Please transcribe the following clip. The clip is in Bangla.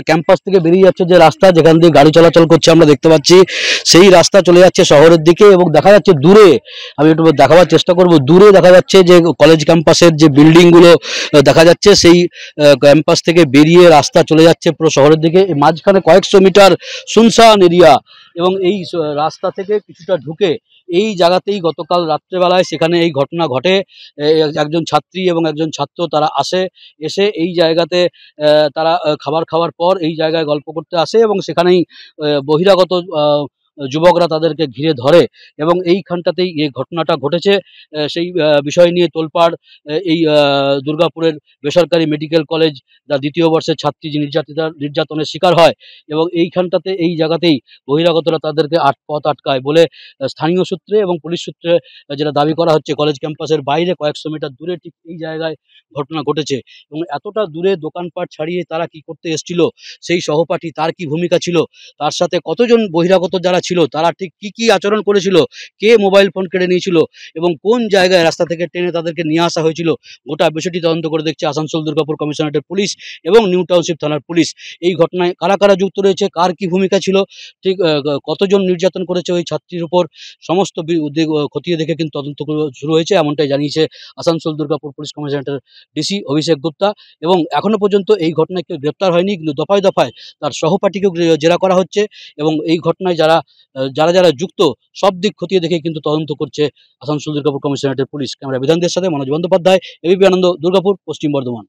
ক্যাম্পাস থেকে বেরিয়ে যাচ্ছে যে রাস্তা, যেখান দিয়ে গাড়ি চলাচল করছে আমরা দেখতে পাচ্ছি, সেই রাস্তা চলে যাচ্ছে শহরের দিকে। এবং দেখা যাচ্ছে দূরে, আমি একটু দেখাবার চেষ্টা করব, দূরে দেখা যাচ্ছে যে কলেজ ক্যাম্পাসের যে বিল্ডিং গুলো দেখা যাচ্ছে, সেই ক্যাম্পাস থেকে বেরিয়ে রাস্তা চলে যাচ্ছে পুরো শহরের দিকে। এই মাঝখানে কয়েকশো মিটার শুনশান এরিয়া, এবং এই রাস্তা থেকে কিছুটা ঢুকে এই জায়গাতেই গতকাল রাত্রেবেলায় সেখানে এই ঘটনা ঘটে। একজন ছাত্রী এবং একজন ছাত্র তারা আসে, এসে এই জায়গাতে তারা খাবার খাওয়ার পর এই জায়গায় গল্প করতে আসে, এবং সেখানেই বহিরাগত যুবকরা তাদেরকে ঘিরে ধরে, এবং এইখানটাতেই এই ঘটনাটা ঘটেছে। সেই বিষয় নিয়ে তোলপাড় এই দুর্গাপুরের বেসরকারি মেডিকেল কলেজ, যা দ্বিতীয় বর্ষের ছাত্রী যে নির্যাতনের শিকার হয়, এবং এইখানটাতে এই জায়গাতেই বহিরাগতরা তাদেরকে পথ আটকায় বলে স্থানীয় সূত্রে এবং পুলিশ সূত্রে যেটা দাবি করা হচ্ছে। কলেজ ক্যাম্পাসের বাইরে কয়েকশো মিটার দূরে ঠিক এই জায়গায় ঘটনা ঘটেছে, এবং এতটা দূরে দোকানপাট ছাড়িয়ে তারা কি করতে এসেছিল, সেই সহপাঠী তার কি ভূমিকা ছিল, তার সাথে কতজন বহিরাগত যারা ছিল তারা ঠিক কি কি আচরণ করেছিল, কে মোবাইল ফোন কেড়ে নিয়েছিল, এবং কোন জায়গায় রাস্তা থেকে টেনে তাদেরকে নিয়ে আসা হয়েছিল, গোটা বিষয়টি তদন্ত করে দেখছে আসানসোল দুর্গাপুর কমিশনারেটের পুলিশ এবং নিউ টাউনশিপ থানার পুলিশ। এই ঘটনায় কারা কারা যুক্ত রয়েছে, কার কি ভূমিকা ছিল, ঠিক কতজন নির্যাতন করেছে ওই ছাত্রীর উপর, সমস্ত দিক খতিয়ে দেখে কিন্তু তদন্ত শুরু হয়েছে, এমনটাই জানিয়েছে আসানসোল দুর্গাপুর পুলিশ কমিশনারেটের ডিসি অভিষেক গুপ্তা। এবং এখনো পর্যন্ত এই ঘটনায় কেউ গ্রেপ্তার হয়নি, কিন্তু দফায় দফায় তার সহপাঠীকেও জেরা করা হচ্ছে, এবং এই ঘটনায় যারা যারা যুক্ত সব দিক খতিয়ে দেখে কিন্তু তদন্ত করছে আসানসোল দুর্গাপুর কমিশনারেটের পুলিশ। ক্যামেরা বিধানদের সাথে মনোজ বন্দ্যোপাধ্যায়, এবিপি আনন্দ, দুর্গাপুর, পশ্চিম বর্ধমান।